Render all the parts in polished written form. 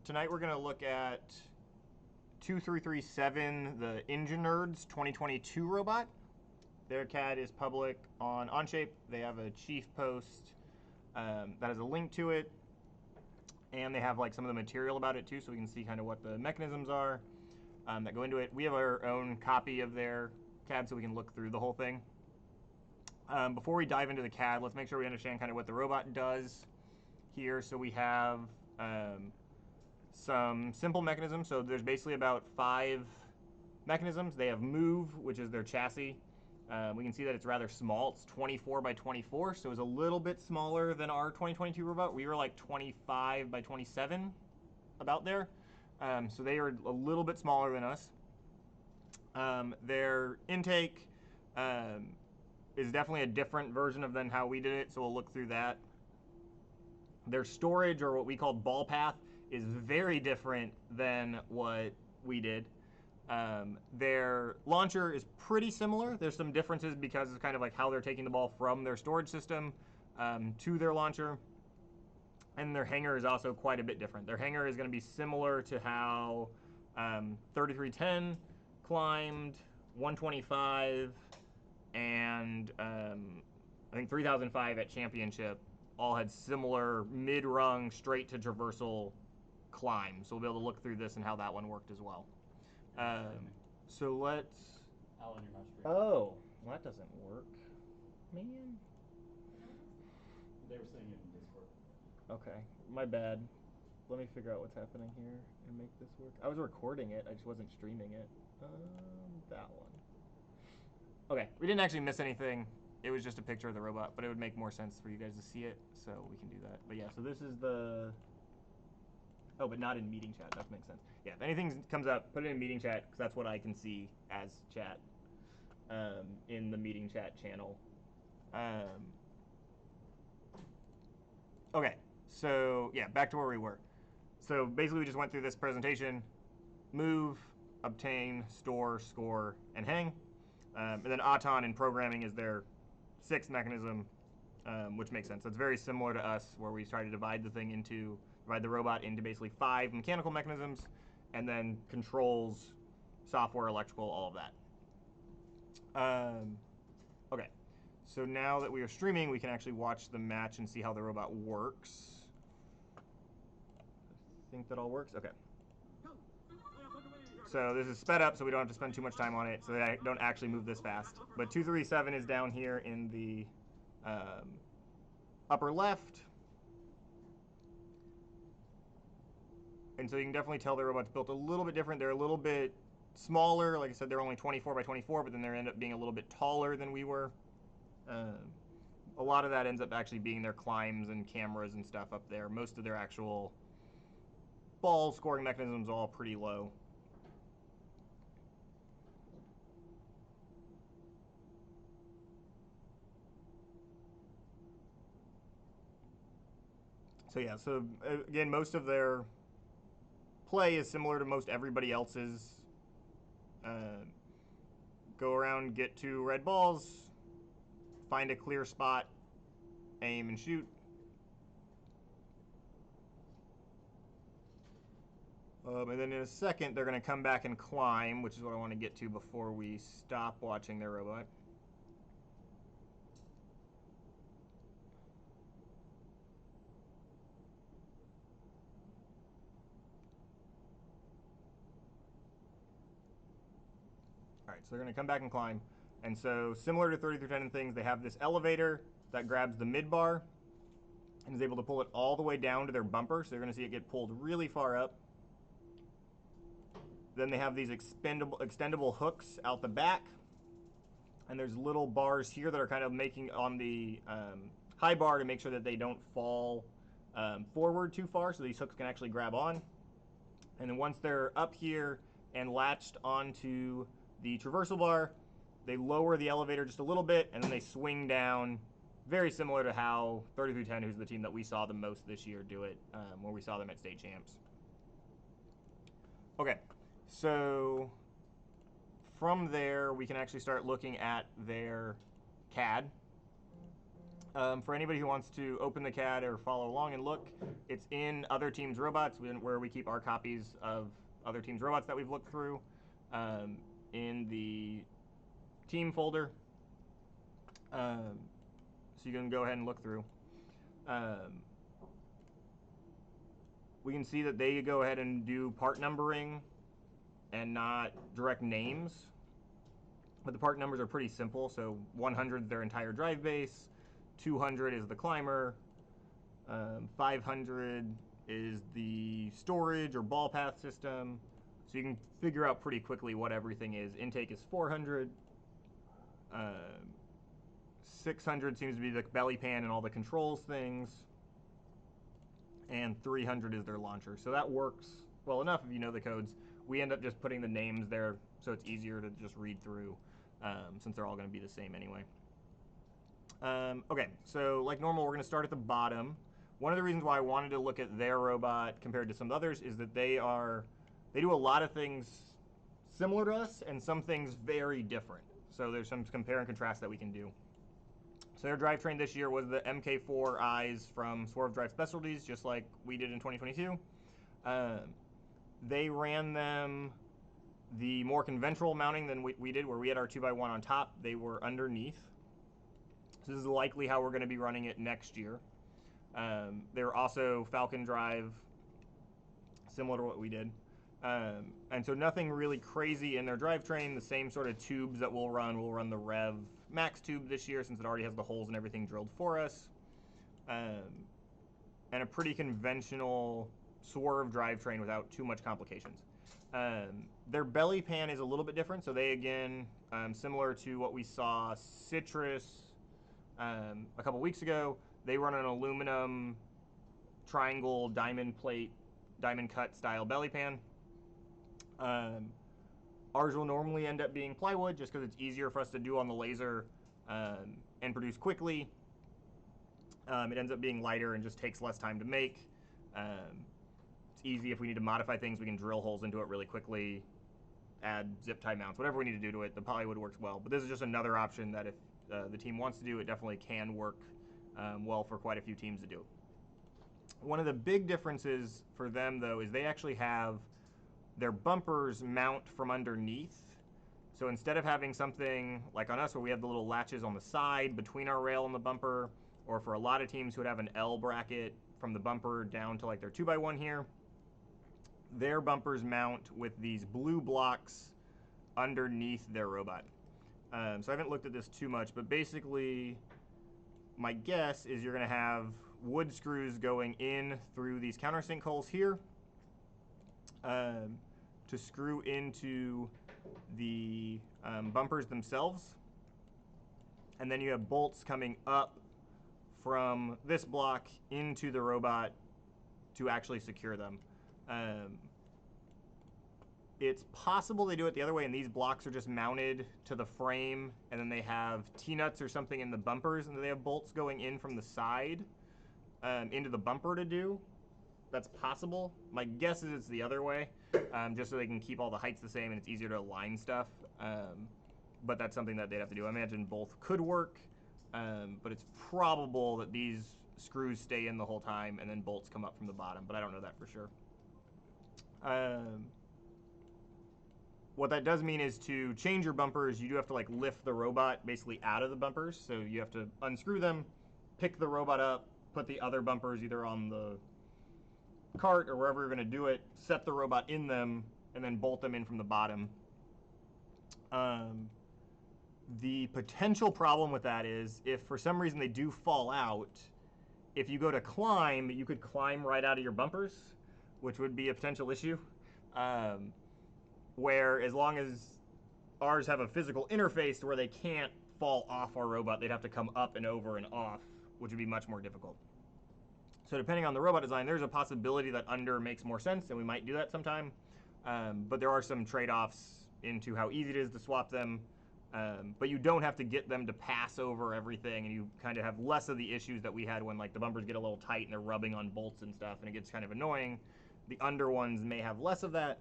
Tonight we're going to look at 2337, the Engine Nerds 2022 robot. Their CAD is public on Onshape. They have a chief post that has a link to it, and they have like some of the material about it too, so we can see kind of what the mechanisms are that go into it. We have our own copy of their CAD, so we can look through the whole thing. Before we dive into the CAD, let's make sure we understand kind of what the robot does here. So we have some simple mechanisms. So there's basically about 5 mechanisms. They have move, which is their chassis. We can see that it's rather small. It's 24 by 24, so it's a little bit smaller than our 2022 robot. We were like 25 by 27, about there. So they are a little bit smaller than us. Their intake is definitely a different version of than how we did it, so we'll look through that. Their storage, or what we call ball path, is very different than what we did. Their launcher is pretty similar. There's some differences because it's kind of like how they're taking the ball from their storage system to their launcher. And their hanger is also quite a bit different. Their hanger is going to be similar to how 3310 climbed, 125, and I think 3005 at Championship all had similar mid-rung straight to traversal climb. So we'll be able to look through this and how that one worked as well. So let's... Alan, you're not streaming. Oh, well, that doesn't work. Man. They were saying it in Discord. Okay, my bad. Let me figure out what's happening here and make this work. I was recording it, I just wasn't streaming it. That one. Okay, we didn't actually miss anything. It was just a picture of the robot, but it would make more sense for you guys to see it, so we can do that. But yeah, so this is the... Oh, but not in meeting chat. That makes sense. Yeah, if anything comes up, put it in meeting chat, because that's what I can see as chat in the meeting chat channel. Okay, so yeah, back to where we were. So basically we just went through this presentation: move, obtain, store, score, and hang. And then Aton in programming is their 6th mechanism, which makes sense. It's very similar to us, where we try to divide the robot into basically 5 mechanical mechanisms, and then controls, software, electrical, all of that. Okay, so now that we are streaming, we can actually watch the match and see how the robot works. I think that all works. Okay. So this is sped up, so we don't have to spend too much time on it, so that I don't actually move this fast. But 237 is down here in the upper left. And so you can definitely tell the robot's built a little bit different. They're a little bit smaller. Like I said, they're only 24 by 24, but then they end up being a little bit taller than we were. A lot of that ends up actually being their climbs and cameras and stuff up there. Most of their actual ball scoring mechanisms are all pretty low. So yeah, so again, most of their play is similar to most everybody else's. Go around, get 2 red balls, find a clear spot, aim and shoot. And then in a second, they're going to come back and climb, which is what I want to get to before we stop watching their robot. All right, so they're going to come back and climb. And so similar to 3310 and things, they have this elevator that grabs the mid bar and is able to pull it all the way down to their bumper. So you're going to see it get pulled really far up. Then they have these extendable hooks out the back. And there's little bars here that are kind of making on the high bar to make sure that they don't fall forward too far, so these hooks can actually grab on. And then once they're up here and latched onto the traversal bar, they lower the elevator just a little bit, and then they swing down, very similar to how 3310, who's the team that we saw the most this year, do it, when we saw them at state champs. Okay, so from there, we can actually start looking at their CAD. For anybody who wants to open the CAD or follow along and look, it's in other teams' robots, where we keep our copies of other teams' robots that we've looked through, in the team folder. So you can go ahead and look through. We can see that they go ahead and do part numbering and not direct names. But the part numbers are pretty simple. So 100 is their entire drive base, 200 is the climber, 500 is the storage or ball path system. So you can figure out pretty quickly what everything is. Intake is 400. 600 seems to be the belly pan and all the controls things. And 300 is their launcher. So that works well enough if you know the codes. We end up just putting the names there so it's easier to just read through, since they're all going to be the same anyway. Okay, so like normal, we're going to start at the bottom. One of the reasons why I wanted to look at their robot compared to some others is that they do a lot of things similar to us and some things very different. So there's some compare and contrast that we can do. So their drivetrain this year was the MK4 eyes from Swerve Drive Specialties, just like we did in 2022. They ran them the more conventional mounting than we did, where we had our 2x1 on top. They were underneath. So this is likely how we're going to be running it next year. They were also Falcon Drive, similar to what we did. And so nothing really crazy in their drivetrain. The same sort of tubes that we'll run the Rev Max tube this year, since it already has the holes and everything drilled for us. And a pretty conventional Swerve drivetrain without too much complications. Their belly pan is a little bit different. So they, again, similar to what we saw Citrus a couple weeks ago, they run an aluminum triangle diamond plate, diamond cut style belly pan. Ours will normally end up being plywood just because it's easier for us to do on the laser and produce quickly. It ends up being lighter and just takes less time to make. It's easy if we need to modify things, we can drill holes into it really quickly, add zip tie mounts, whatever we need to do to it. The plywood works well, but this is just another option that if the team wants to do, it definitely can work well for quite a few teams to do. One of the big differences for them, though, is they actually have their bumpers mount from underneath. So instead of having something like on us where we have the little latches on the side between our rail and the bumper, or for a lot of teams who would have an L bracket from the bumper down to like their 2x1 here, their bumpers mount with these blue blocks underneath their robot. So I haven't looked at this too much, but basically my guess is you're going to have wood screws going in through these countersink holes here to screw into the bumpers themselves. And then you have bolts coming up from this block into the robot to actually secure them. It's possible they do it the other way and these blocks are just mounted to the frame and then they have T-nuts or something in the bumpers and they have bolts going in from the side into the bumper to do. That's possible. My guess is it's the other way, just so they can keep all the heights the same and it's easier to align stuff. But that's something that they'd have to do. I imagine both could work, but it's probable that these screws stay in the whole time and then bolts come up from the bottom, but I don't know that for sure. What that does mean is to change your bumpers, you do have to like lift the robot basically out of the bumpers. So you have to unscrew them, pick the robot up, put the other bumpers either on the cart or wherever you're going to do it, set the robot in them, and then bolt them in from the bottom. The potential problem with that is if for some reason they do fall out, if you go to climb, you could climb right out of your bumpers, which would be a potential issue. Where as long as ours have a physical interface to where they can't fall off our robot, they'd have to come up and over and off, which would be much more difficult. So depending on the robot design, there's a possibility that under makes more sense, and we might do that sometime. But there are some trade-offs into how easy it is to swap them. But you don't have to get them to pass over everything, and you kind of have less of the issues that we had when like the bumpers get a little tight and they're rubbing on bolts and stuff, and it gets kind of annoying. The under ones may have less of that,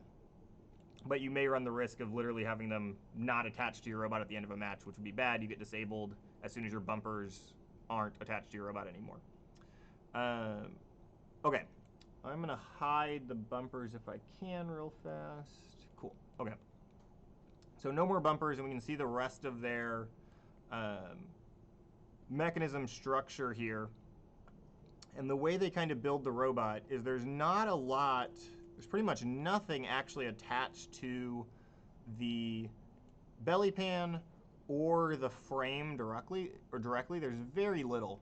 but you may run the risk of literally having them not attached to your robot at the end of a match, which would be bad. You get disabled as soon as your bumpers aren't attached to your robot anymore. Okay, I'm gonna hide the bumpers if I can real fast. Cool, okay. So no more bumpers, and we can see the rest of their mechanism structure here. And the way they kind of build the robot is there's not a lot, there's pretty much nothing actually attached to the belly pan or the frame directly. There's very little.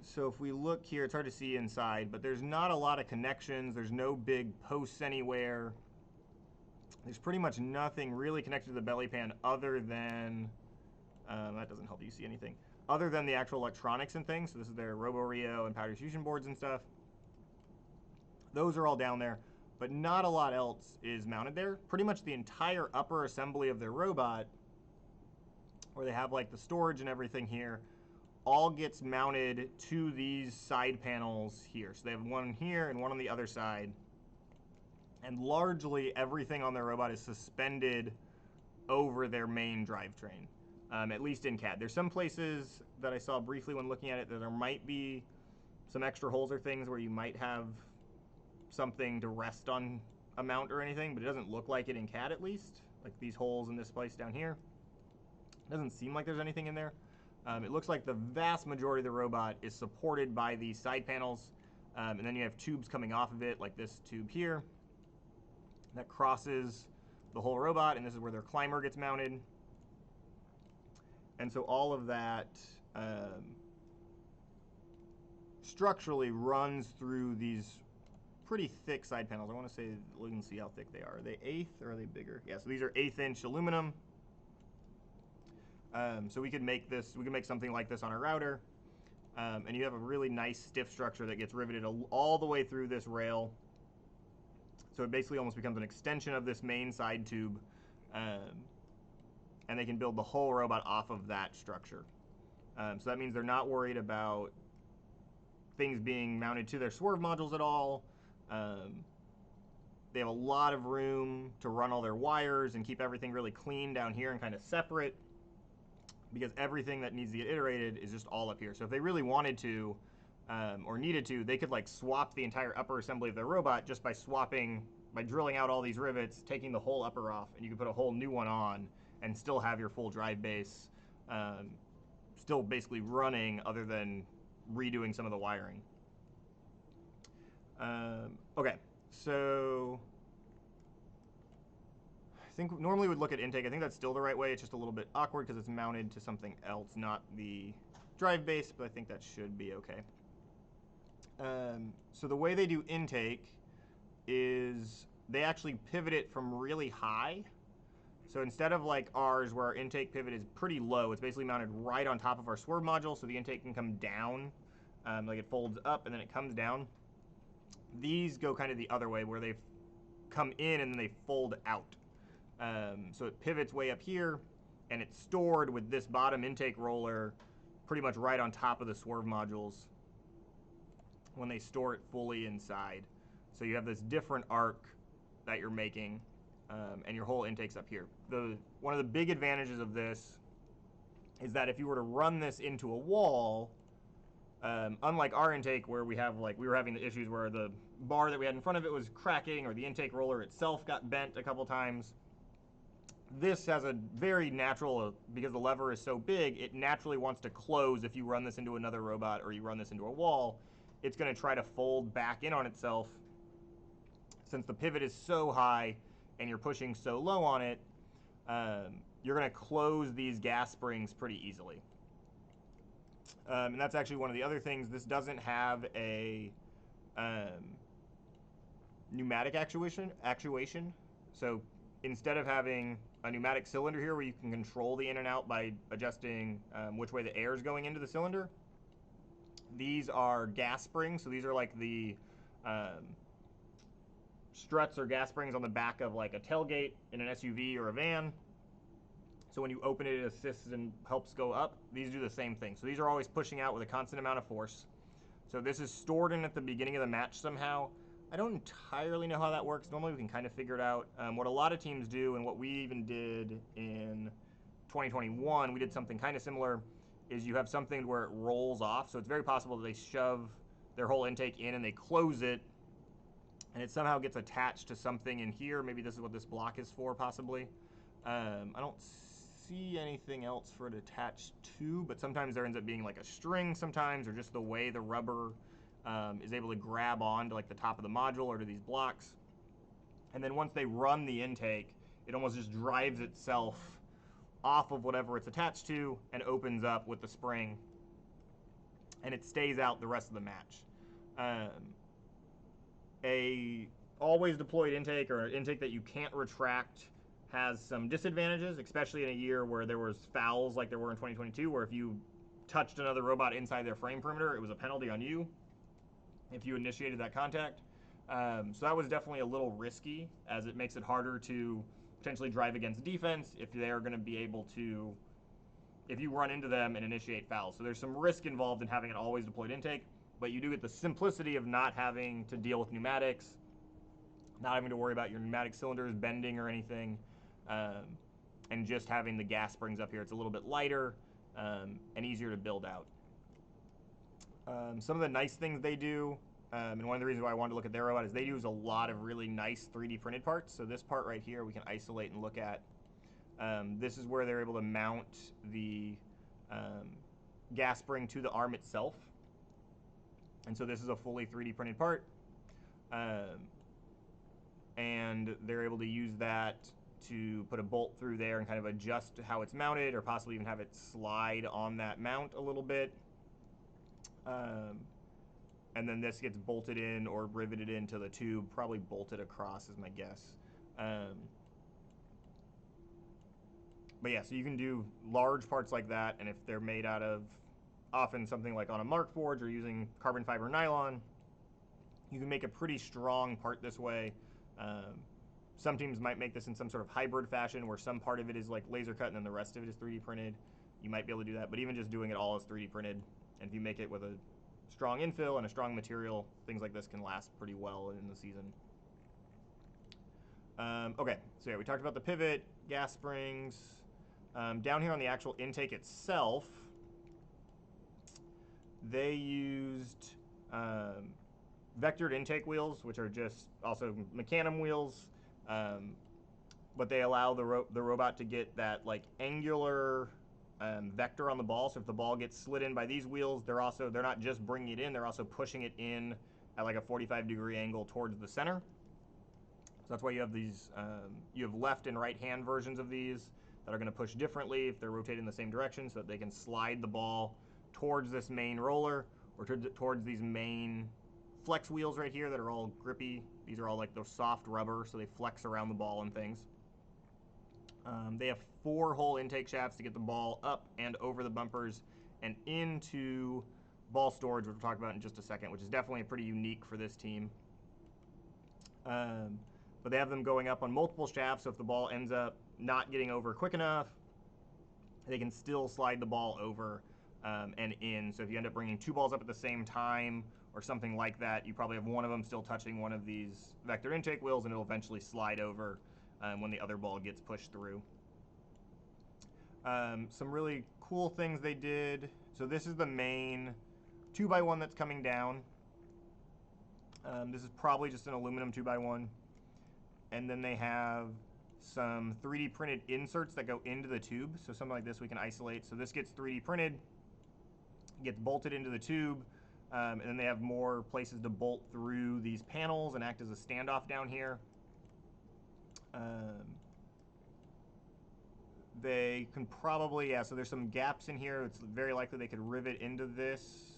So if we look here, it's hard to see inside, but there's not a lot of connections. There's no big posts anywhere. There's pretty much nothing really connected to the belly pan other than, that doesn't help you see anything, other than the actual electronics and things. So this is their Robo-Rio and powder diffusion boards and stuff. Those are all down there, but not a lot else is mounted there. Pretty much the entire upper assembly of their robot, where they have like the storage and everything here, all gets mounted to these side panels here. So they have one here and one on the other side. And largely everything on their robot is suspended over their main drivetrain, at least in CAD. There's some places that I saw briefly when looking at it that there might be some extra holes or things where you might have something to rest on a mount or anything, but it doesn't look like it in CAD at least. Like these holes in this place down here. It doesn't seem like there's anything in there. It looks like the vast majority of the robot is supported by these side panels, and then you have tubes coming off of it, like this tube here, that crosses the whole robot, and this is where their climber gets mounted. And so all of that structurally runs through these pretty thick side panels. I want to say, we can see how thick they are. Are they 1/8 or are they bigger? Yeah, so these are 1/8 inch aluminum. So we could make this, we could make something like this on a router, and you have a really nice stiff structure that gets riveted all the way through this rail. So it basically almost becomes an extension of this main side tube, and they can build the whole robot off of that structure. So that means they're not worried about things being mounted to their swerve modules at all. They have a lot of room to run all their wires and keep everything really clean down here and kind of separate, because everything that needs to get iterated is just all up here. So if they really wanted to, or needed to, they could like swap the entire upper assembly of their robot just by drilling out all these rivets, taking the whole upper off, and you can put a whole new one on and still have your full drive base, still basically running other than redoing some of the wiring. Okay, so I think normally we'd look at intake. I think that's still the right way. It's just a little bit awkward because it's mounted to something else, not the drive base, but I think that should be okay. So the way they do intake is they actually pivot it from really high. So instead of like ours, where our intake pivot is pretty low, it's basically mounted right on top of our swerve module, so the intake can come down, like it folds up and then it comes down. These go kind of the other way, where they come in and then they fold out. So it pivots way up here, and it's stored with this bottom intake roller pretty much right on top of the swerve modules when they store it fully inside. So you have this different arc that you're making, and your whole intake's up here. One of the big advantages of this is that if you were to run this into a wall, unlike our intake where we were having the issues where the bar that we had in front of it was cracking, or the intake roller itself got bent a couple times, this has a very natural, because the lever is so big, it naturally wants to close. If you run this into another robot or you run this into a wall, it's going to try to fold back in on itself. Since the pivot is so high and you're pushing so low on it, you're going to close these gas springs pretty easily. And that's actually one of the other things. This doesn't have a pneumatic actuation. So instead of having a pneumatic cylinder here where you can control the in and out by adjusting which way the air is going into the cylinder, these are gas springs. So these are like the struts or gas springs on the back of like a tailgate in an SUV or a van. So when you open it, it assists and helps go up. These do the same thing. So these are always pushing out with a constant amount of force. So this is stored in at the beginning of the match somehow. I don't entirely know how that works. Normally we can kind of figure it out. What a lot of teams do, and what we even did in 2021, we did something kind of similar, is you have something where it rolls off. So it's very possible that they shove their whole intake in and they close it, and it somehow gets attached to something in here. Maybe this is what this block is for, possibly. I don't see anything else for it attached to, but sometimes there ends up being like a string sometimes, or just the way the rubber is able to grab on to like the top of the module or to these blocks. And then once they run the intake, it almost just drives itself off of whatever it's attached to and opens up with the spring, and it stays out the rest of the match. A always deployed intake, or an intake that you can't retract, has some disadvantages, especially in a year where there was fouls like there were in 2022, where if you touched another robot inside their frame perimeter, it was a penalty on you if you initiated that contact. So that was definitely a little risky, as it makes it harder to potentially drive against defense if they are going to be able to, if you run into them and initiate fouls. So there's some risk involved in having an always deployed intake, but you do get the simplicity of not having to deal with pneumatics, not having to worry about your pneumatic cylinders bending or anything, and just having the gas springs up here. It's a little bit lighter and easier to build out. Some of the nice things they do, and one of the reasons why I wanted to look at their robot, is they use a lot of really nice 3D printed parts. So this part right here we can isolate and look at. This is where they're able to mount the gas spring to the arm itself. And so this is a fully 3D printed part. And they're able to use that to put a bolt through there and kind of adjust how it's mounted, or possibly even have it slide on that mount a little bit. And then this gets bolted in or riveted into the tube, probably bolted across is my guess. But yeah, so you can do large parts like that, and if they're made out of often something like on a Mark Forge or using carbon fiber nylon, you can make a pretty strong part this way. Some teams might make this in some sort of hybrid fashion where some part of it is like laser cut and then the rest of it is 3D printed. You might be able to do that, but even just doing it all as 3D printed, and if you make it with a strong infill and a strong material, things like this can last pretty well in the season. Okay, so yeah, we talked about the pivot, gas springs. Down here on the actual intake itself, they used vectored intake wheels, which are just also Mecanum wheels, but they allow the robot to get that like angular vector on the ball. So if the ball gets slid in by these wheels, they're not just bringing it in, they're also pushing it in at like a 45-degree angle towards the center. So that's why you have these, you have left and right hand versions of these that are going to push differently if they're rotating in the same direction, so that they can slide the ball towards this main roller, or towards these main flex wheels right here that are all grippy. These are all like those soft rubber, so they flex around the ball and things. They have 4-hole intake shafts to get the ball up and over the bumpers and into ball storage, which we'll talk about in just a second, which is definitely pretty unique for this team. But they have them going up on multiple shafts, so if the ball ends up not getting over quick enough, they can still slide the ball over and in. So if you end up bringing 2 balls up at the same time or something like that, you probably have one of them still touching one of these vector intake wheels, and it'll eventually slide over when the other ball gets pushed through. Some really cool things they did. So this is the main 2x1 that's coming down. This is probably just an aluminum 2x1. And then they have some 3D printed inserts that go into the tube. So something like this we can isolate. So this gets 3D printed, gets bolted into the tube, and then they have more places to bolt through these panels and act as a standoff down here. They can probably, yeah, so there's some gaps in here. It's very likely they could rivet into this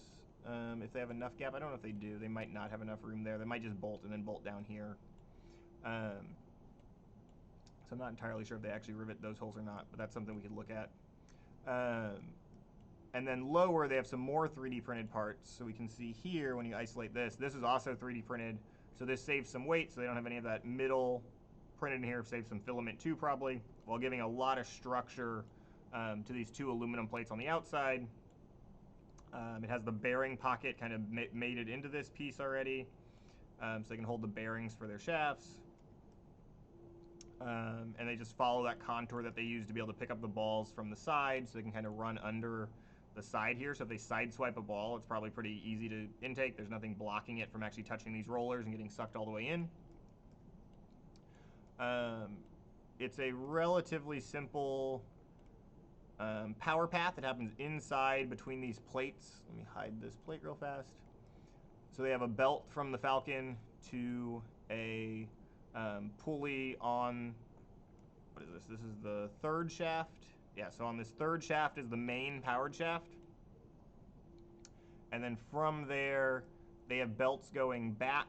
if they have enough gap. I don't know if they do. They might not have enough room there. They might just bolt and then bolt down here. So I'm not entirely sure if they actually rivet those holes or not, but that's something we could look at. And then lower, they have some more 3D printed parts. So we can see here, when you isolate this, this is also 3D printed. So this saves some weight, so they don't have any of that middle printed in here. Saves some filament too, probably, while giving a lot of structure to these 2 aluminum plates on the outside. It has the bearing pocket kind of made it into this piece already, so they can hold the bearings for their shafts. And they just follow that contour that they use to be able to pick up the balls from the side, so they can kind of run under the side here. So if they sideswipe a ball, it's probably pretty easy to intake. There's nothing blocking it from actually touching these rollers and getting sucked all the way in. It's a relatively simple power path that happens inside between these plates. Let me hide this plate real fast. So they have a belt from the Falcon to a pulley on, what is this? This is the third shaft. Yeah, so on this third shaft is the main powered shaft. And then from there, they have belts going back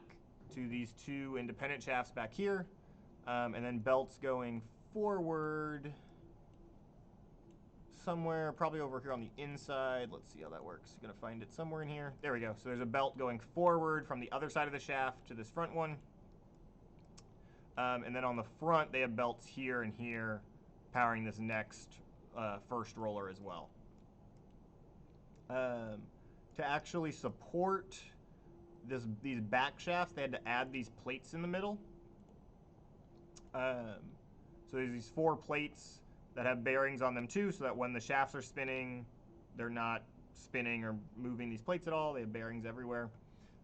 to these two independent shafts back here. And then belts going forward somewhere, probably over here on the inside. Let's see how that works. I'm gonna find it somewhere in here. There we go. So there's a belt going forward from the other side of the shaft to this front one. And then on the front, they have belts here and here powering this next first roller as well. To actually support these back shafts, they had to add these plates in the middle. So there's these 4 plates that have bearings on them too, so that when the shafts are spinning, they're not spinning or moving these plates at all. They have bearings everywhere.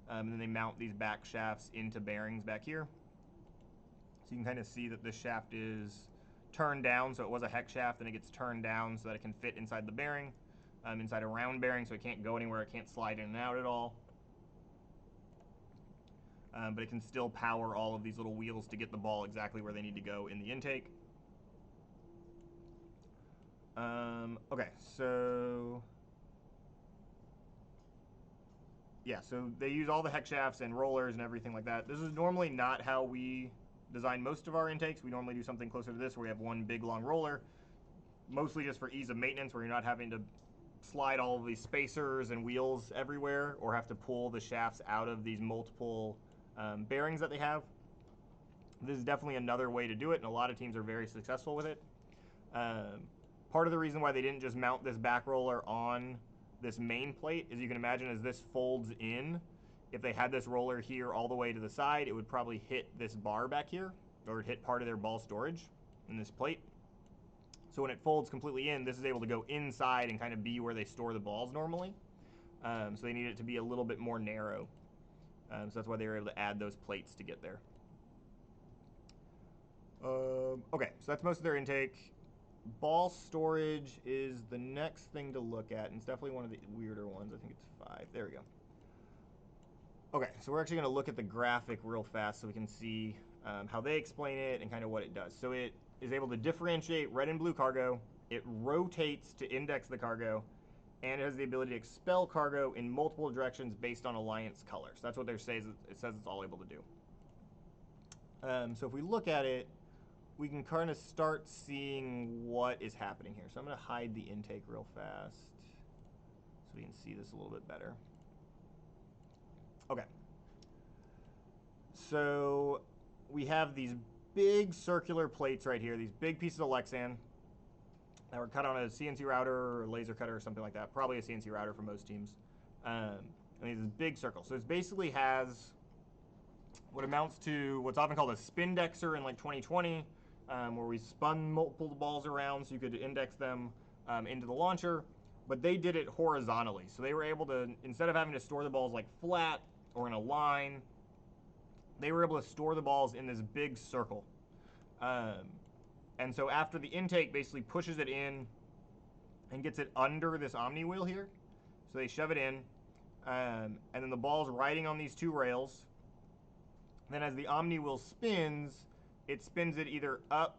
And then they mount these back shafts into bearings back here. So you can kind of see that this shaft is turned down, so it was a hex shaft, and it gets turned down so that it can fit inside the bearing, inside a round bearing, so it can't go anywhere, it can't slide in and out at all. But it can still power all of these little wheels to get the ball exactly where they need to go in the intake. Okay, so yeah, so they use all the hex shafts and rollers and everything like that. This is normally not how we design most of our intakes. We normally do something closer to this, where we have one big long roller, mostly just for ease of maintenance, where you're not having to slide all of these spacers and wheels everywhere, or have to pull the shafts out of these multiple bearings that they have. This is definitely another way to do it, and a lot of teams are very successful with it. Part of the reason why they didn't just mount this back roller on this main plate is, you can imagine, as this folds in, if they had this roller here all the way to the side, it would probably hit this bar back here, or it hit part of their ball storage in this plate. So when it folds completely in, this is able to go inside and kind of be where they store the balls normally. So they need it to be a little bit more narrow. So that's why they were able to add those plates to get there. Okay, so that's most of their intake. Ball storage is the next thing to look at, and it's definitely one of the weirder ones. I think it's 5. There we go. Okay, so we're actually going to look at the graphic real fast so we can see how they explain it and kind of what it does. So it is able to differentiate red and blue cargo. It rotates to index the cargo, and it has the ability to expel cargo in multiple directions based on alliance color. So that's what it says it's all able to do. So if we look at it, we can kind of start seeing what is happening here. So I'm going to hide the intake real fast so we can see this a little bit better. Okay. So we have these big circular plates right here, these big pieces of Lexan that were cut on a CNC router or a laser cutter or something like that. Probably a CNC router for most teams. And these big circles. So it basically has what amounts to what's often called a spindexer in like 2020, where we spun multiple balls around so you could index them into the launcher, but they did it horizontally. So they were able to, instead of having to store the balls like flat or in a line, they were able to store the balls in this big circle. And so after the intake basically pushes it in and gets it under this Omni wheel here, so they shove it in, and then the ball's riding on these 2 rails. Then as the Omni wheel spins, it spins it either up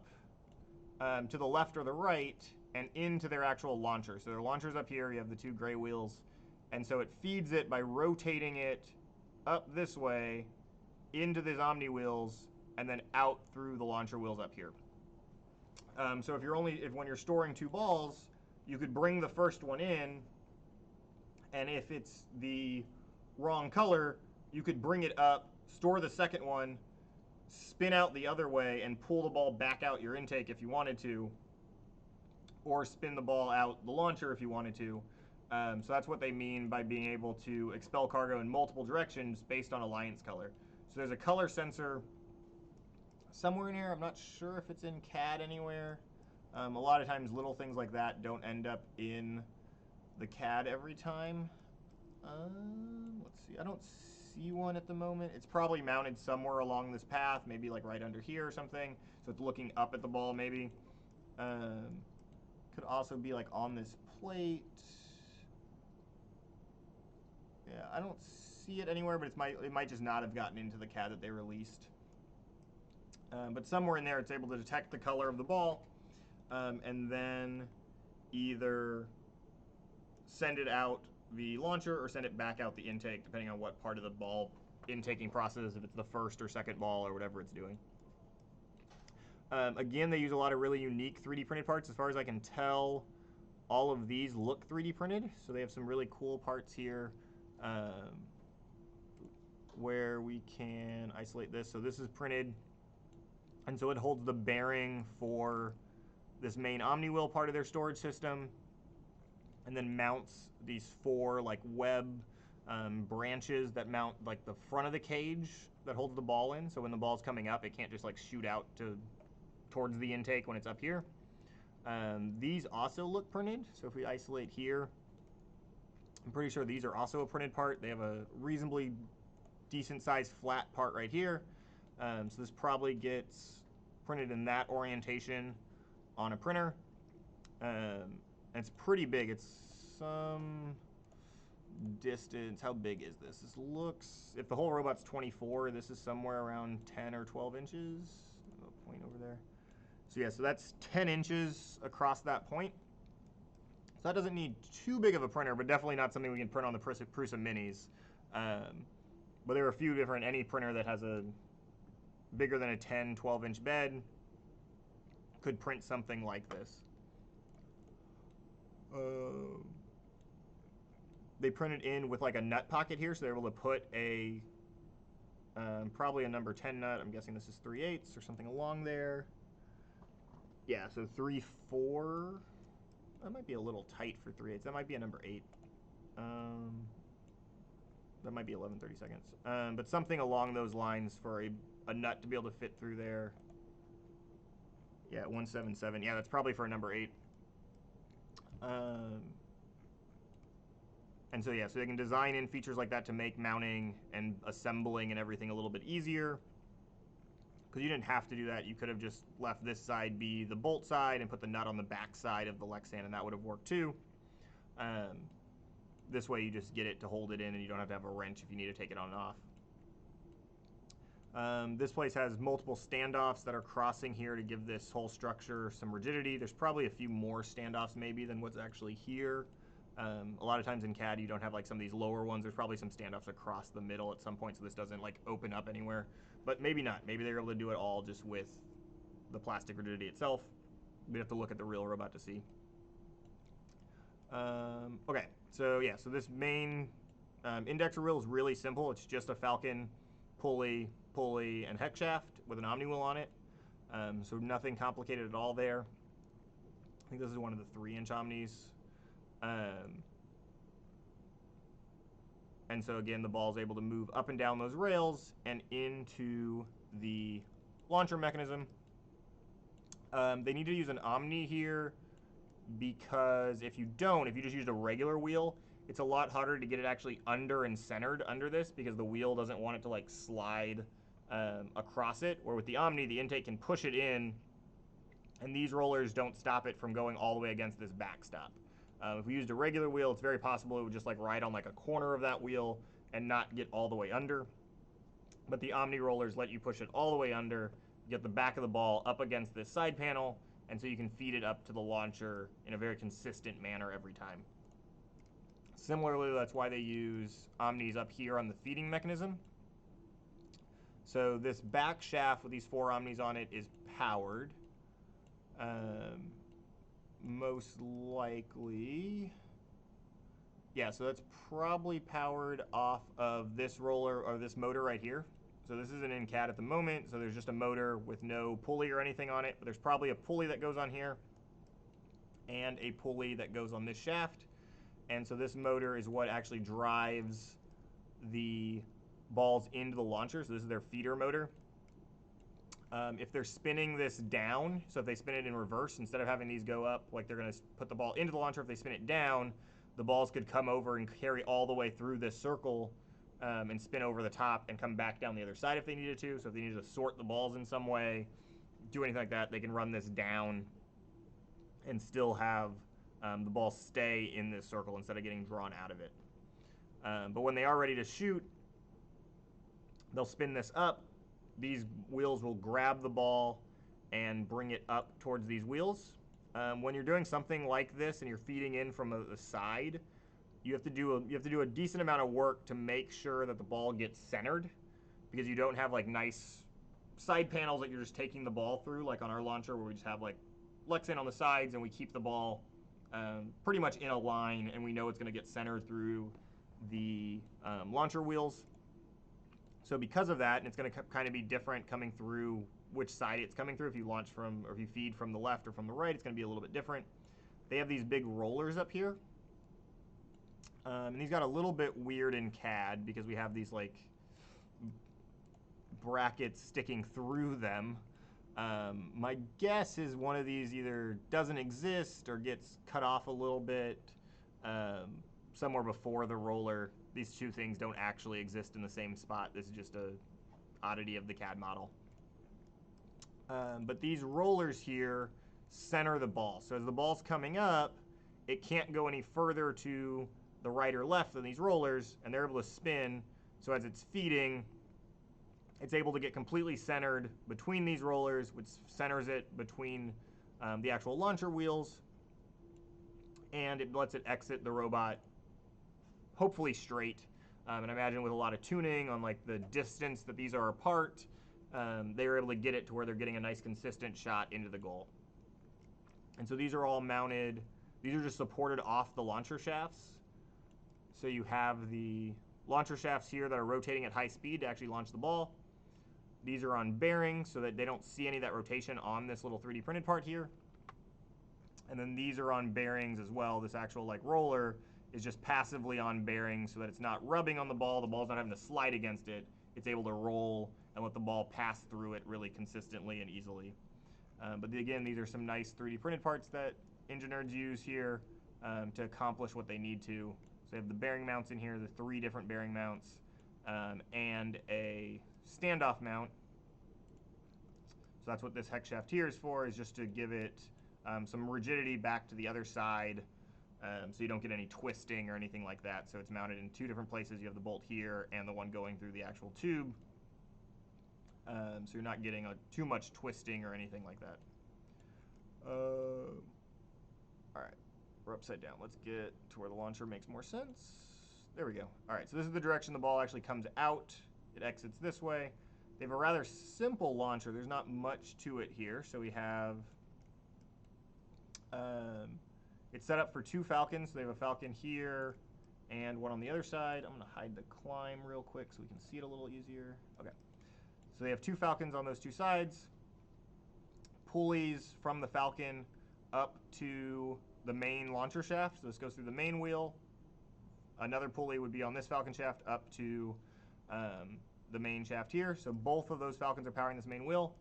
to the left or the right and into their actual launcher. So their launcher's up here, you have the 2 gray wheels, and so it feeds it by rotating it up this way into these Omni wheels and then out through the launcher wheels up here. So when you're storing 2 balls, you could bring the first one in, and if it's the wrong color, you could bring it up, store the second one, spin out the other way, and pull the ball back out your intake if you wanted to, or spin the ball out the launcher if you wanted to. So that's what they mean by being able to expel cargo in multiple directions based on alliance color. So there's a color sensor somewhere in here. I'm not sure if it's in CAD anywhere. A lot of times little things like that don't end up in the CAD every time. Let's see, I don't see one at the moment. It's probably mounted somewhere along this path, maybe like right under here or something. So it's looking up at the ball maybe. Could also be like on this plate. Yeah, I don't see it anywhere, but it might just not have gotten into the CAD that they released. But somewhere in there, it's able to detect the color of the ball, and then either send it out the launcher or send it back out the intake, depending on what part of the ball intaking process, if it's the first or second ball or whatever it's doing. Again, they use a lot of really unique 3D printed parts. As far as I can tell, all of these look 3D printed, so they have some really cool parts here where we can isolate this. So this is printed, and so it holds the bearing for this main Omni wheel part of their storage system, and then mounts these 4 like web branches that mount like the front of the cage that holds the ball in. So when the ball's coming up, it can't just like shoot out towards the intake when it's up here. These also look printed. So if we isolate here, I'm pretty sure these are also a printed part. They have a reasonably decent sized flat part right here. So this probably gets printed in that orientation on a printer. And it's pretty big. It's some distance. How big is this? This looks, if the whole robot's 24, this is somewhere around 10 or 12 inches. A point over there. So yeah, so that's 10 inches across that point. So that doesn't need too big of a printer, but definitely not something we can print on the Prusa Minis. But there are a few different, any printer that has a bigger than a 10, 12 inch bed could print something like this. They print it in with like a nut pocket here, so they're able to put a probably a number 10 nut. I'm guessing this is 3/8 or something along there. Yeah, so 3/4. That might be a little tight for 3/8. That might be a number 8. That might be 11/32. But something along those lines for a nut to be able to fit through there. Yeah, 177. Yeah, that's probably for a number 8. And so yeah, so they can design in features like that to make mounting and assembling and everything a little bit easier. Because you didn't have to do that. You could have just left this side be the bolt side and put the nut on the back side of the Lexan, and that would have worked too. This way you just get it to hold it in and you don't have to have a wrench if you need to take it on and off. This place has multiple standoffs that are crossing here to give this whole structure some rigidity. There's probably a few more standoffs maybe than what's actually here. A lot of times in CAD you don't have like some of these lower ones. There's probably some standoffs across the middle at some point so this doesn't like open up anywhere. But maybe not. Maybe they're able to do it all just with the plastic rigidity itself. We have to look at the real robot to see. Okay, so yeah, so this main indexer wheel is really simple. It's just a Falcon pulley, and hex shaft with an Omni wheel on it. So nothing complicated at all there. I think this is one of the 3-inch Omnis. And so again, the ball is able to move up and down those rails and into the launcher mechanism. They need to use an Omni here because if you just used a regular wheel, it's a lot harder to get it actually under and centered under this because the wheel doesn't want it to like slide across it. Or with the Omni, the intake can push it in, and these rollers don't stop it from going all the way against this backstop. If we used a regular wheel, it's very possible it would just like ride on like a corner of that wheel and not get all the way under. But the Omni rollers let you push it all the way under, get the back of the ball up against this side panel, and so you can feed it up to the launcher in a very consistent manner every time. Similarly, that's why they use Omnis up here on the feeding mechanism. So this back shaft with these 4 Omnis on it is powered. Most likely, yeah, so that's probably powered off of this roller or this motor right here. So this isn't in CAD at the moment, so there's just a motor with no pulley or anything on it, but there's probably a pulley that goes on here and a pulley that goes on this shaft. And so this motor is what actually drives the balls into the launcher. So this is their feeder motor. If they're spinning this down, so if they spin it in reverse, instead of having these go up, like they're going to put the ball into the launcher, if they spin it down, the balls could come over and carry all the way through this circle and spin over the top and come back down the other side if they needed to. So if they needed to sort the balls in some way, do anything like that, they can run this down and still have the ball stay in this circle instead of getting drawn out of it. But when they are ready to shoot, they'll spin this up. These wheels will grab the ball and bring it up towards these wheels. When you're doing something like this and you're feeding in from the side, you have to do a decent amount of work to make sure that the ball gets centered, because you don't have like nice side panels that you're just taking the ball through, like on our launcher where we just have like Lexan on the sides and we keep the ball pretty much in a line and we know it's going to get centered through the launcher wheels. So because of that, and it's going to kind of be different coming through which side it's coming through. If you launch from, or if you feed from the left or from the right, it's going to be a little bit different. They have these big rollers up here. And these got a little bit weird in CAD because we have these like brackets sticking through them. My guess is one of these either doesn't exist or gets cut off a little bit somewhere before the roller. These two things don't actually exist in the same spot. This is just a oddity of the CAD model. But these rollers here center the ball. So as the ball's coming up, it can't go any further to the right or left than these rollers, and they're able to spin. So as it's feeding, it's able to get completely centered between these rollers, which centers it between the actual launcher wheels, and it lets it exit the robot hopefully straight. And I imagine with a lot of tuning on like the distance that these are apart, they were able to get it to where they're getting a nice consistent shot into the goal. And so these are all mounted, these are just supported off the launcher shafts. So you have the launcher shafts here that are rotating at high speed to actually launch the ball. These are on bearings so that they don't see any of that rotation on this little 3D printed part here. And then these are on bearings as well. This actual like roller is just passively on bearings so that it's not rubbing on the ball's not having to slide against it. It's able to roll and let the ball pass through it really consistently and easily. But again, these are some nice 3D printed parts that engine nerds use here to accomplish what they need to. So they have the bearing mounts in here, the 3 different bearing mounts, and a standoff mount. So that's what this hex shaft here is for, is just to give it some rigidity back to the other side, so you don't get any twisting or anything like that. So it's mounted in 2 different places. You have the bolt here and the one going through the actual tube. So you're not getting too much twisting or anything like that. All right, we're upside down. Let's get to where the launcher makes more sense. There we go. All right, so this is the direction the ball actually comes out. It exits this way. They have a rather simple launcher. There's not much to it here. So we have, it's set up for 2 Falcons. So they have a Falcon here and one on the other side. I'm gonna hide the climb real quick so we can see it a little easier. Okay. So they have 2 Falcons on those 2 sides. Pulleys from the Falcon up to the main launcher shaft. So this goes through the main wheel. Another pulley would be on this Falcon shaft up to the main shaft here. So both of those Falcons are powering this main wheel.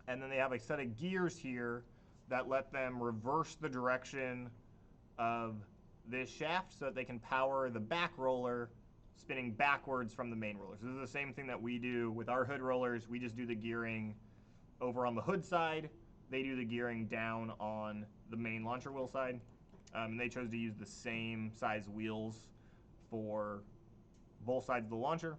And then they have a set of gears here that let them reverse the direction of this shaft so that they can power the back roller spinning backwards from the main roller. So this is the same thing that we do with our hood rollers. We just do the gearing over on the hood side. They do the gearing down on the main launcher wheel side. And they chose to use the same size wheels for both sides of the launcher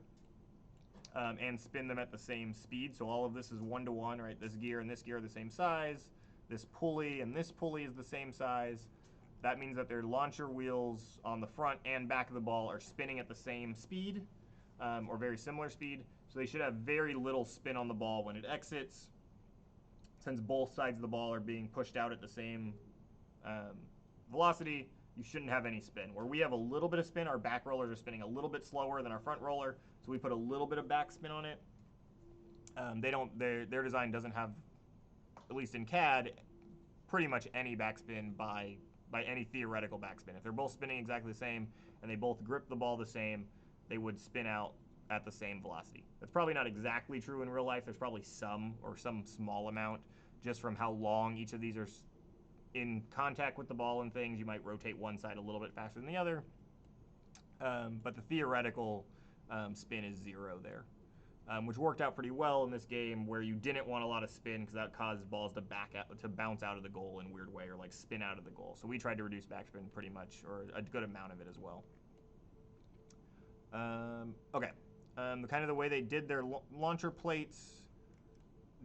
and spin them at the same speed. So all of this is 1-to-1, right? This gear and this gear are the same size. This pulley and this pulley is the same size. That means that their launcher wheels on the front and back of the ball are spinning at the same speed or very similar speed. So they should have very little spin on the ball when it exits. Since both sides of the ball are being pushed out at the same velocity, you shouldn't have any spin. Where we have a little bit of spin, our back rollers are spinning a little bit slower than our front roller, so we put a little bit of back spin on it. Their design doesn't have, at least in CAD, pretty much any backspin by any theoretical backspin. If they're both spinning exactly the same and they both grip the ball the same, they would spin out at the same velocity. That's probably not exactly true in real life. There's probably some small amount just from how long each of these are in contact with the ball and things. You might rotate one side a little bit faster than the other. But the theoretical spin is 0 there, which worked out pretty well in this game where you didn't want a lot of spin because that causes balls to bounce out of the goal in a weird way or like spin out of the goal. So we tried to reduce backspin pretty much, or a good amount of it as well. Okay, kind of the way they did their launcher plates,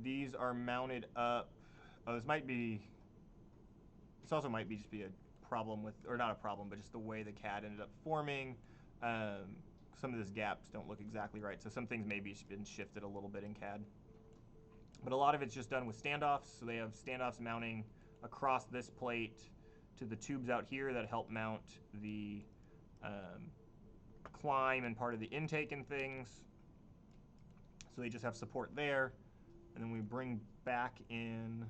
these are mounted up. Oh, this also might just be a problem with, or not a problem, but just the way the CAD ended up forming. Some of these gaps don't look exactly right, so some things maybe been shifted a little bit in CAD. But a lot of it's just done with standoffs, so they have standoffs mounting across this plate to the tubes out here that help mount the climb and part of the intake and things. So they just have support there, and then we bring back in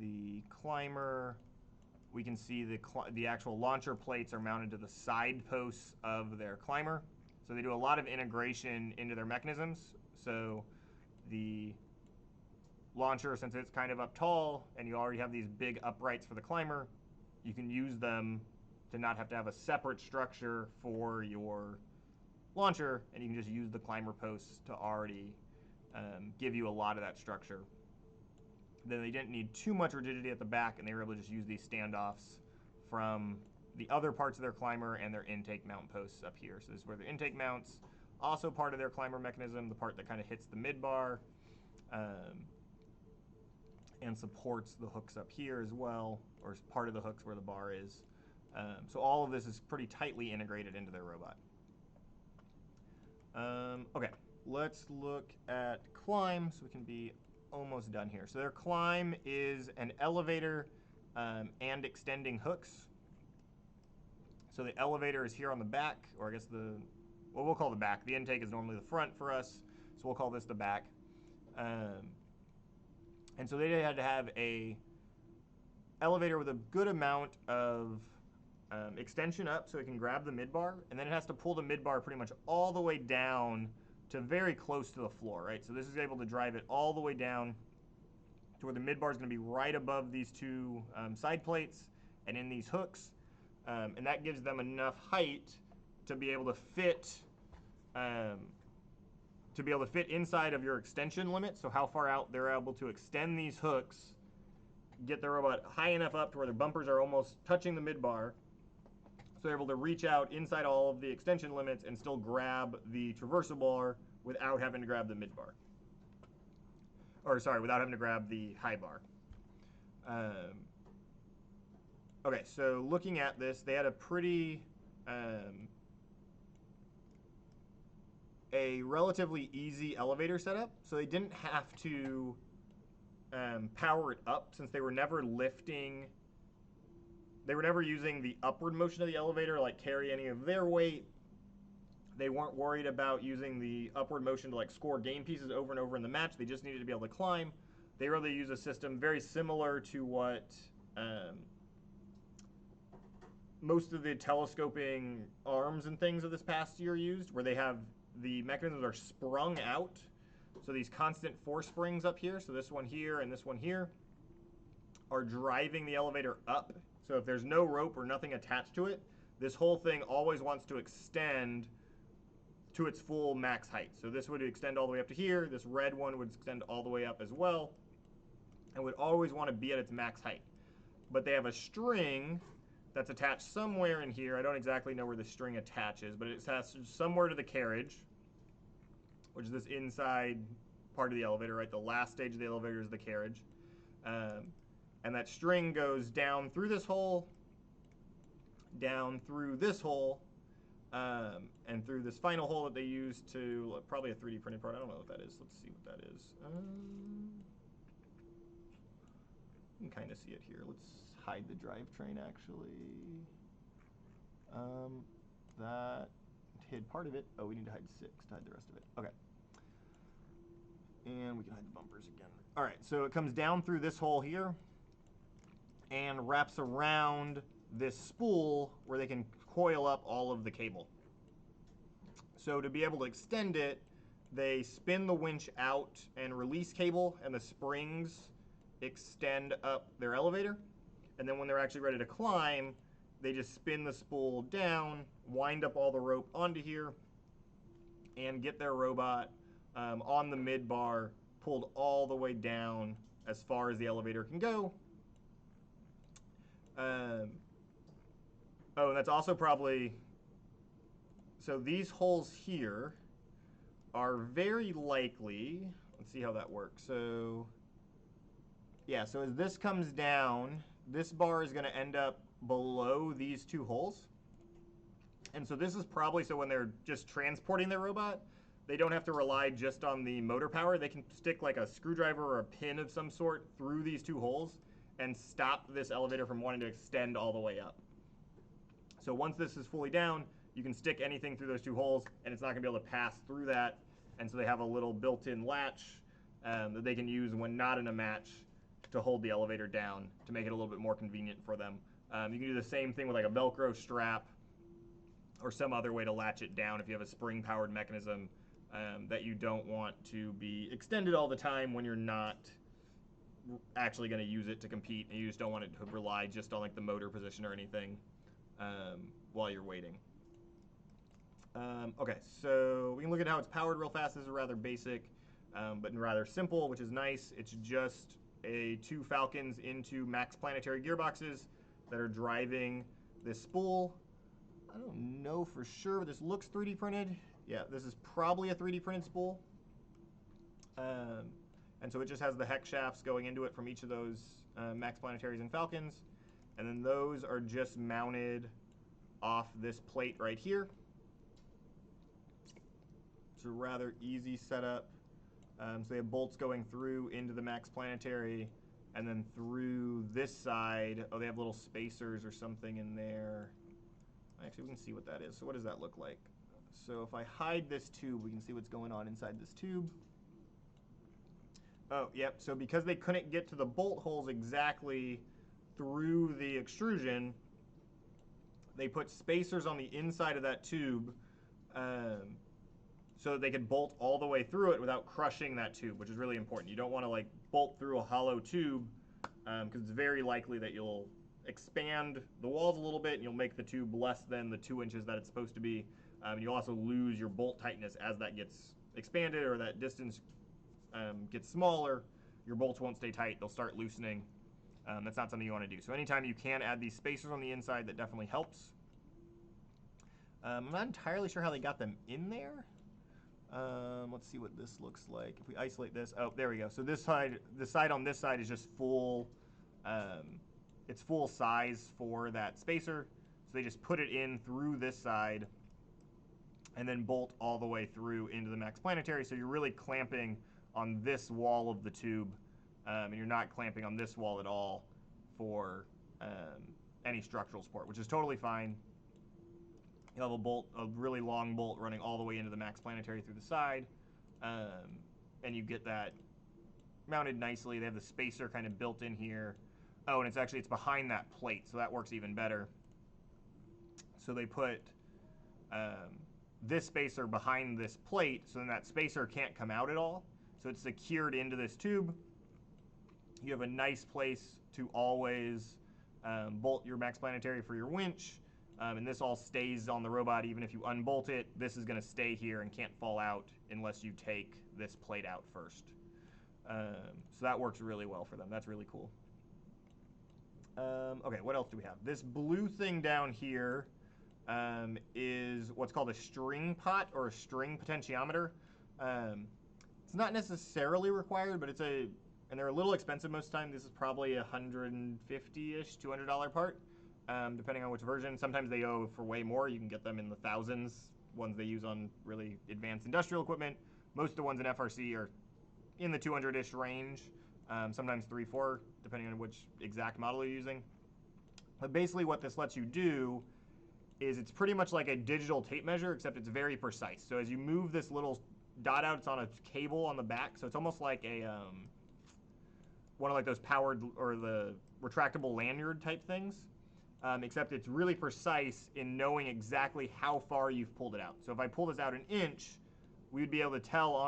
the climber. We can see the actual launcher plates are mounted to the side posts of their climber. So they do a lot of integration into their mechanisms. So the launcher, since it's kind of up tall and you already have these big uprights for the climber, you can use them to not have to have a separate structure for your launcher, and you can just use the climber posts to already give you a lot of that structure. Then they didn't need too much rigidity at the back, and they were able to just use these standoffs from the other parts of their climber and their intake mount posts up here. So this is where their intake mounts, also part of their climber mechanism, the part that kind of hits the mid-bar and supports the hooks up here as well, or part of the hooks where the bar is. So all of this is pretty tightly integrated into their robot. Okay, let's look at climb so we can be almost done here. So their climb is an elevator and extending hooks. So the elevator is here on the back, or I guess well, we'll call the back. The intake is normally the front for us, so we'll call this the back. And so they had to have a elevator with a good amount of extension up so it can grab the midbar, and then it has to pull the midbar pretty much all the way down to very close to the floor, right? So this is able to drive it all the way down to where the midbar is going to be right above these two side plates and in these hooks, and that gives them enough height to be able to fit inside of your extension limit. So how far out they're able to extend these hooks, get the robot high enough up to where their bumpers are almost touching the midbar, so they're able to reach out inside all of the extension limits and still grab the traversal bar without having to grab the midbar. Or sorry, without having to grab the high bar. Okay, so looking at this, they had a pretty, a relatively easy elevator setup. So they didn't have to power it up, since they were never lifting. They were never using the upward motion of the elevator, like carry any of their weight. They weren't worried about using the upward motion to like score game pieces over and over in the match. They just needed to be able to climb. They really use a system very similar to what most of the telescoping arms and things of this past year used, where they have the mechanisms are sprung out. So these constant force springs up here, so this one here and this one here, are driving the elevator up. So if there's no rope or nothing attached to it, this whole thing always wants to extend to its full max height. So this would extend all the way up to here. This red one would extend all the way up as well, and would always want to be at its max height. But they have a string that's attached somewhere in here. I don't exactly know where the string attaches, but it's attached somewhere to the carriage, which is this inside part of the elevator, right? The last stage of the elevator is the carriage. And that string goes down through this hole, down through this hole, and through this final hole that they use to, probably a 3D printed part. I don't know what that is. Let's see what that is. You can kind of see it here. Let's hide the drivetrain, actually. That hid part of it. Oh, we need to hide 6 to hide the rest of it. Okay. And we can hide the bumpers again. All right, so it comes down through this hole here and wraps around this spool where they can coil up all of the cable. So to be able to extend it, they spin the winch out and release cable, and the springs extend up their elevator. And then when they're actually ready to climb, they just spin the spool down, wind up all the rope onto here, and get their robot on the mid bar, pulled all the way down as far as the elevator can go. Oh, and that's also probably, so these holes here are very likely, let's see how that works. So yeah, so as this comes down, this bar is going to end up below these two holes. And so this is probably so when they're just transporting their robot, they don't have to rely just on the motor power. They can stick like a screwdriver or a pin of some sort through these two holes and stop this elevator from wanting to extend all the way up. So once this is fully down, you can stick anything through those two holes and it's not going to be able to pass through that. And so they have a little built-in latch that they can use when not in a match to hold the elevator down to make it a little bit more convenient for them. You can do the same thing with like a Velcro strap or some other way to latch it down if you have a spring-powered mechanism that you don't want to be extended all the time when you're not actually going to use it to compete, and you just don't want it to rely just on like the motor position or anything while you're waiting. Okay, so we can look at how it's powered real fast. This is rather basic, but rather simple, which is nice. It's just two Falcons into max planetary gearboxes that are driving this spool. I don't know for sure, but this looks 3D printed. Yeah, this is probably a 3D printed spool. And so it just has the hex shafts going into it from each of those max planetaries and Falcons. And then those are just mounted off this plate right here. It's a rather easy setup. So they have bolts going through into the max planetary, and then through this side, oh, they have little spacers or something in there. Actually, we can see what that is. So what does that look like? So if I hide this tube, we can see what's going on inside this tube. Oh, yep. So because they couldn't get to the bolt holes exactly through the extrusion, they put spacers on the inside of that tube so that they could bolt all the way through it without crushing that tube, which is really important. You don't want to like bolt through a hollow tube because it's very likely that you'll expand the walls a little bit and you'll make the tube less than the 2 inches that it's supposed to be. And you'll also lose your bolt tightness as that gets expanded or that distance gets smaller. Your bolts won't stay tight, they'll start loosening. That's not something you want to do. So anytime you can add these spacers on the inside, that definitely helps. I'm not entirely sure how they got them in there. Let's see what this looks like. If we isolate this, oh, there we go. So this side, the side on this side is just full, it's full size for that spacer. So they just put it in through this side and then bolt all the way through into the max planetary. So you're really clamping on this wall of the tube, and you're not clamping on this wall at all for any structural support, which is totally fine. You'll have a bolt, a really long bolt running all the way into the max planetary through the side, and you get that mounted nicely. They have the spacer kind of built in here. Oh, and it's behind that plate, so that works even better. So they put this spacer behind this plate, so then that spacer can't come out at all. So it's secured into this tube. You have a nice place to always bolt your max planetary for your winch. And this all stays on the robot. Even if you unbolt it, this is going to stay here and can't fall out unless you take this plate out first. So that works really well for them. That's really cool. Okay, what else do we have? This blue thing down here is what's called a string pot or a string potentiometer. It's not necessarily required, but and they're a little expensive most of the time. This is probably $150-ish, $200 part. Depending on which version. Sometimes they go for way more. You can get them in the thousands, ones they use on really advanced industrial equipment. Most of the ones in FRC are in the 200-ish range, sometimes 3, 4, depending on which exact model you're using. But basically what this lets you do is it's pretty much like a digital tape measure, except it's very precise. So as you move this little dot out, it's on a cable on the back, so it's almost like a one of like those powered or the retractable lanyard type things. except it's really precise in knowing exactly how far you've pulled it out. So if I pull this out an inch, we'd be able to tell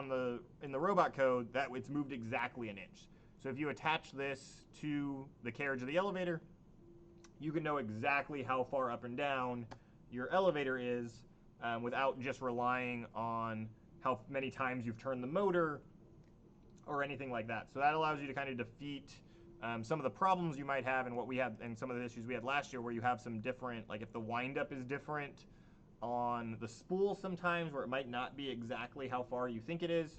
in the robot code that it's moved exactly an inch. So if you attach this to the carriage of the elevator, you can know exactly how far up and down your elevator is without just relying on how many times you've turned the motor or anything like that. So that allows you to kind of defeat some of the problems you might have and what we had and some of the issues we had last year where you have some different, like if the windup is different on the spool sometimes where it might not be exactly how far you think it is,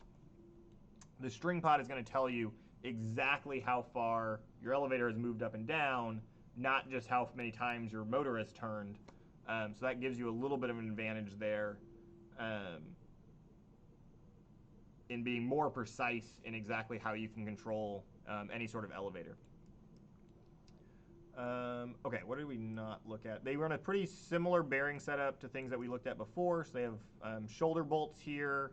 the string pod is going to tell you exactly how far your elevator has moved up and down, not just how many times your motor has turned. So that gives you a little bit of an advantage there in being more precise in exactly how you can control any sort of elevator. Okay, what did we not look at? They run a pretty similar bearing setup to things that we looked at before. So they have shoulder bolts here.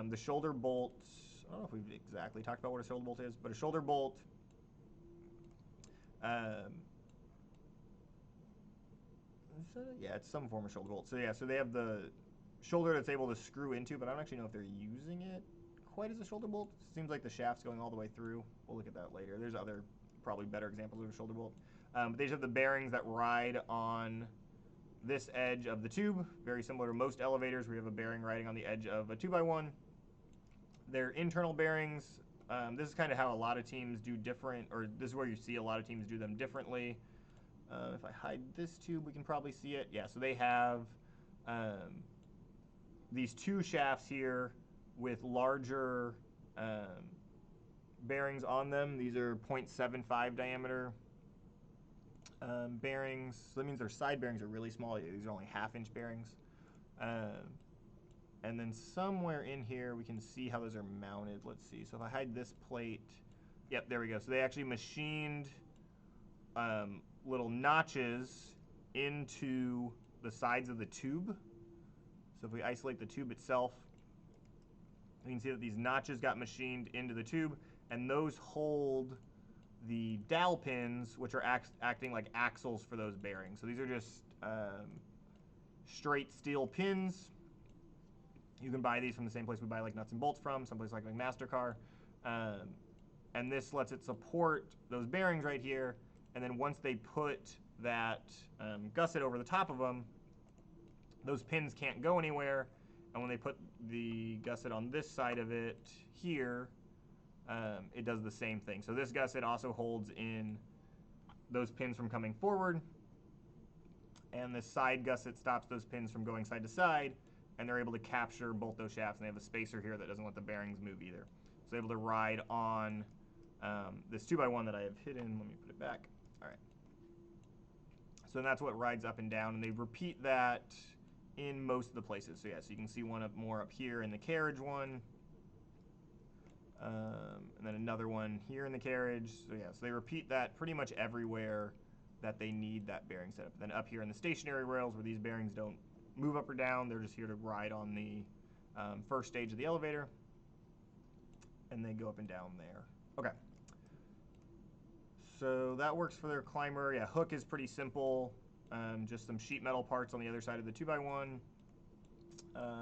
The shoulder bolts, I don't know if we've exactly talked about what a shoulder bolt is, but a shoulder bolt yeah, it's some form of shoulder bolt. So yeah, so they have the shoulder that's able to screw into, but I don't actually know if they're using it quite as a shoulder bolt. It seems like the shaft's going all the way through. We'll look at that later. There's other probably better examples of a shoulder bolt. But they just have the bearings that ride on this edge of the tube, very similar to most elevators. We have a bearing riding on the edge of a 2x1. They're internal bearings. This is kind of how a lot of teams do different, or this is where you see a lot of teams do them differently. If I hide this tube, we can probably see it. Yeah, so they have these two shafts here with larger bearings on them. These are 0.75 diameter bearings. So that means their side bearings are really small. These are only half-inch bearings. And then somewhere in here, we can see how those are mounted. Let's see. So if I hide this plate, yep, there we go. So they actually machined little notches into the sides of the tube. So if we isolate the tube itself, you can see that these notches got machined into the tube, and those hold the dowel pins, which are acting like axles for those bearings. So these are just straight steel pins. You can buy these from the same place we buy like nuts and bolts from, someplace like MasterCar. And this lets it support those bearings right here. And then once they put that gusset over the top of them, those pins can't go anywhere. And when they put the gusset on this side of it here, it does the same thing. So this gusset also holds in those pins from coming forward. And this side gusset stops those pins from going side to side. And they're able to capture both those shafts. And they have a spacer here that doesn't let the bearings move either. So they're able to ride on this 2x1 that I have hidden. Let me put it back. All right. So that's what rides up and down. And they repeat that in most of the places. So yeah, so you can see one more up here in the carriage one. And then another one here in the carriage. So yeah, so they repeat that pretty much everywhere that they need that bearing setup. Then up here in the stationary rails where these bearings don't move up or down, they're just here to ride on the first stage of the elevator. And they go up and down there. Okay. So that works for their climber. Yeah, hook is pretty simple. Just some sheet metal parts on the other side of the 2x1.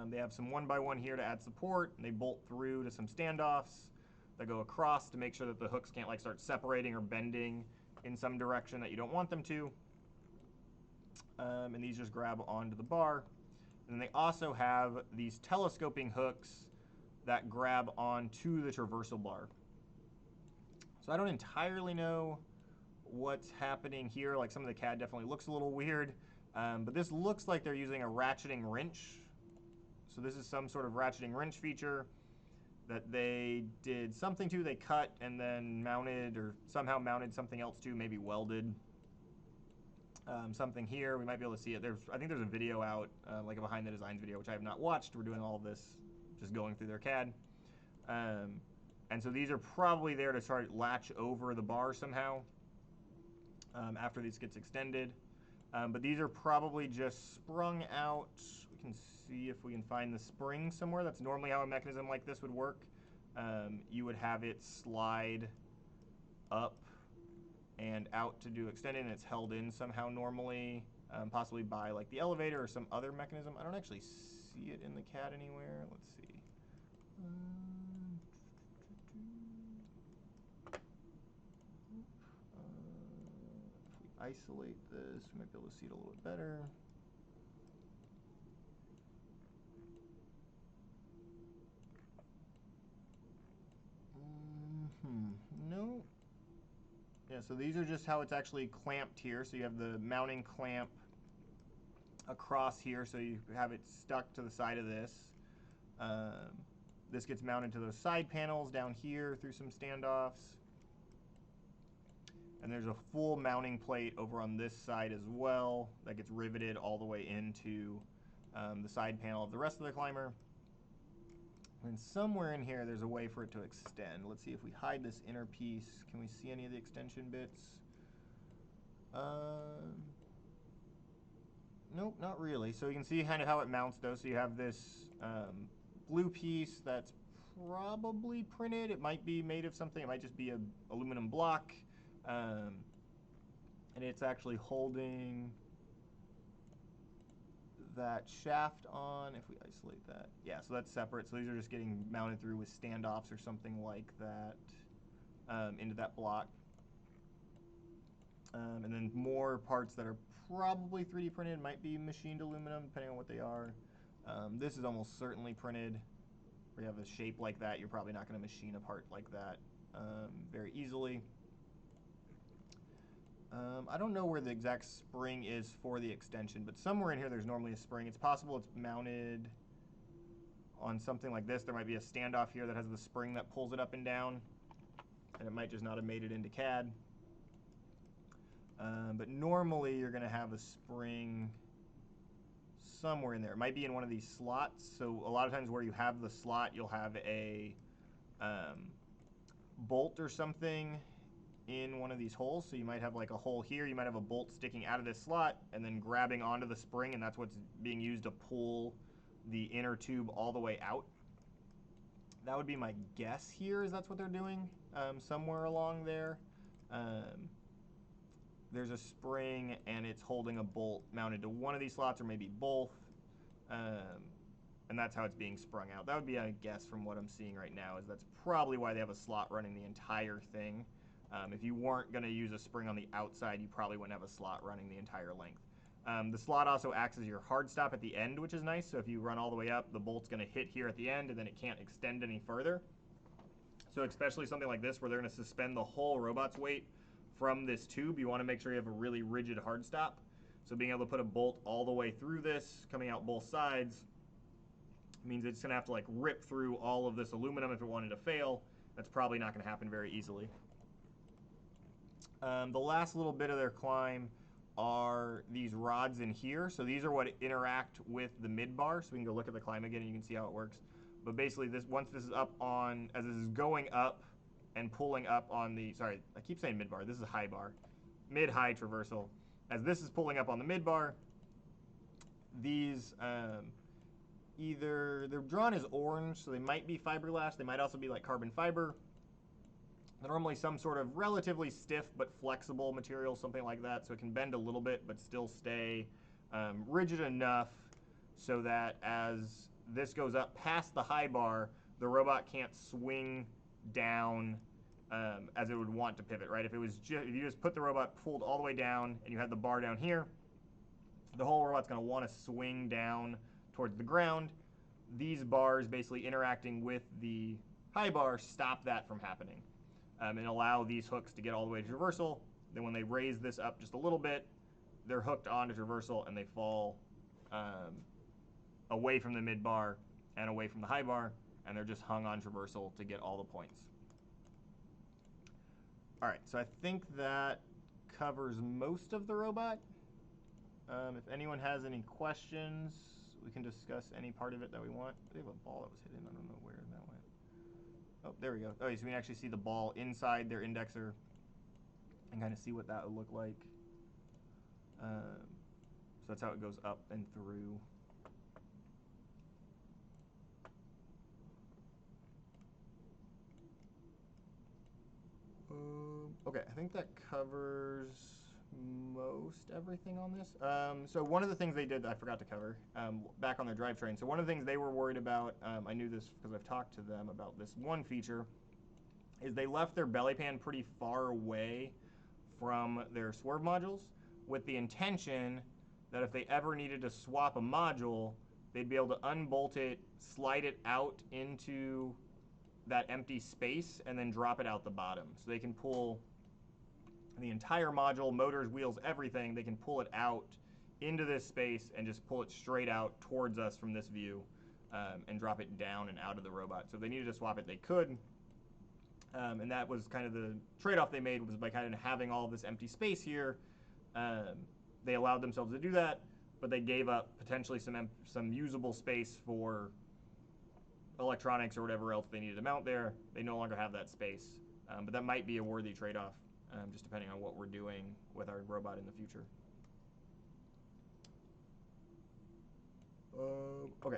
They have some 1x1 here to add support, and they bolt through to some standoffs that go across to make sure that the hooks can't like start separating or bending in some direction that you don't want them to. And these just grab onto the bar. And then they also have these telescoping hooks that grab onto the traversal bar. So I don't entirely know what's happening here. Like some of the CAD definitely looks a little weird, but this looks like they're using a ratcheting wrench. So this is some sort of ratcheting wrench feature that they did something to. They cut and then mounted, or somehow mounted something else to, maybe welded something here. We might be able to see it. I think there's a video out, like a behind the designs video, which I have not watched. We're doing all of this just going through their CAD. And so these are probably there to start latch over the bar somehow after this gets extended. But these are probably just sprung out. We can see if we can find the spring somewhere. That's normally how a mechanism like this would work. You would have it slide up and out to do extending, and it's held in somehow normally, possibly by like the elevator or some other mechanism. I don't actually see it in the CAD anywhere. Let's see. If we isolate this, we might be able to see it a little bit better. No. Yeah, so these are just how it's actually clamped here. So you have the mounting clamp across here, so you have it stuck to the side of this. This gets mounted to those side panels down here through some standoffs. And there's a full mounting plate over on this side as well that gets riveted all the way into the side panel of the rest of the climber. And somewhere in here there's a way for it to extend. Let's see if we hide this inner piece. Can we see any of the extension bits? Nope, not really. So you can see kind of how it mounts though. So you have this blue piece that's probably printed. It might be made of something. It might just be an aluminum block. And it's actually holding that shaft on. If we isolate that, yeah, so that's separate. So these are just getting mounted through with standoffs or something like that into that block. And then more parts that are probably 3D printed, might be machined aluminum, depending on what they are. This is almost certainly printed. Where you have a shape like that, you're probably not going to machine a part like that very easily. I don't know where the exact spring is for the extension, but somewhere in here there's normally a spring. It's possible it's mounted on something like this. There might be a standoff here that has the spring that pulls it up and down, and it might just not have made it into CAD. But normally you're going to have a spring somewhere in there. It might be in one of these slots. So a lot of times where you have the slot, you'll have a bolt or something in one of these holes. So you might have like a hole here, you might have a bolt sticking out of this slot and then grabbing onto the spring, and that's what's being used to pull the inner tube all the way out. That would be my guess here, is that's what they're doing somewhere along there. There's a spring and it's holding a bolt mounted to one of these slots or maybe both, and that's how it's being sprung out. That would be a guess from what I'm seeing right now, is that's probably why they have a slot running the entire thing. If you weren't going to use a spring on the outside, you probably wouldn't have a slot running the entire length. The slot also acts as your hard stop at the end, which is nice. So if you run all the way up, the bolt's going to hit here at the end, and then it can't extend any further. So especially something like this where they're going to suspend the whole robot's weight from this tube, you want to make sure you have a really rigid hard stop. So being able to put a bolt all the way through this, coming out both sides, means it's going to have to like rip through all of this aluminum if it wanted to fail. That's probably not going to happen very easily. The last little bit of their climb are these rods in here. So these are what interact with the mid-bar. So we can go look at the climb again and you can see how it works. But basically, once this is up on, as this is going up and pulling up on the, sorry, I keep saying mid-bar, this is high bar, mid-high traversal. As this is pulling up on the mid-bar, these either, they're drawn as orange, so they might be fiberglass, they might also be like carbon fiber. They're normally some sort of relatively stiff but flexible material, something like that, so it can bend a little bit but still stay rigid enough so that as this goes up past the high bar, the robot can't swing down as it would want to pivot, right? If it was if you just put the robot pulled all the way down and you had the bar down here, the whole robot's going to want to swing down towards the ground. These bars basically interacting with the high bar stop that from happening. And allow these hooks to get all the way to traversal. Then when they raise this up just a little bit, they're hooked onto traversal and they fall away from the mid bar and away from the high bar, and they're just hung on traversal to get all the points. All right, so I think that covers most of the robot. If anyone has any questions, we can discuss any part of it that we want. They have a ball that was hidden. I don't know where that went. Oh, there we go. Oh, so we can actually see the ball inside their indexer and kind of see what that would look like. So that's how it goes up and through. Okay. Okay, I think that covers most everything on this. So one of the things they did that I forgot to cover back on their drivetrain. So one of the things they were worried about, I knew this because I've talked to them about this one feature, is they left their belly pan pretty far away from their swerve modules with the intention that if they ever needed to swap a module, they'd be able to unbolt it, slide it out into that empty space, and then drop it out the bottom. So they can pull the entire module, motors, wheels, everything, they can pull it out into this space and just pull it straight out towards us from this view and drop it down and out of the robot. So if they needed to swap it, they could. And that was kind of the trade-off they made, was by kind of having all of this empty space here. They allowed themselves to do that, but they gave up potentially some usable space for electronics or whatever else they needed to mount there. They no longer have that space, but that might be a worthy trade-off, just depending on what we're doing with our robot in the future. Okay.